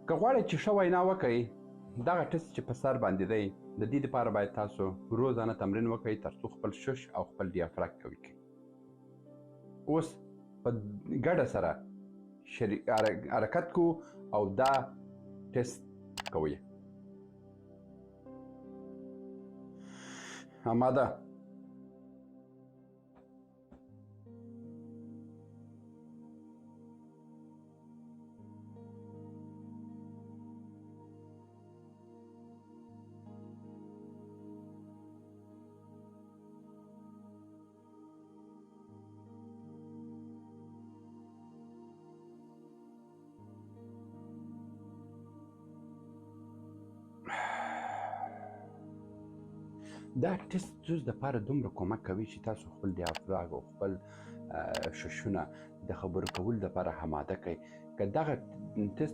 که غواړئ چې ښه وینا وکئ دغه ټسټ چې په سر باندې دی د دې دپاره باید تاسو روزانه تمرین وکئ تر څو خپل شش او خپل ډیافراګ قوي کړئ. اوس په ګډه سره حرکت کو او دا ټسټ کوئ. آماده. دا ټسټ جز دپاره دومره کومک کوي چې تاسو خپل ډیافراګ او خپل ششونه د خبرو کولو دپاره اماده کړئ. که دغه ټسټ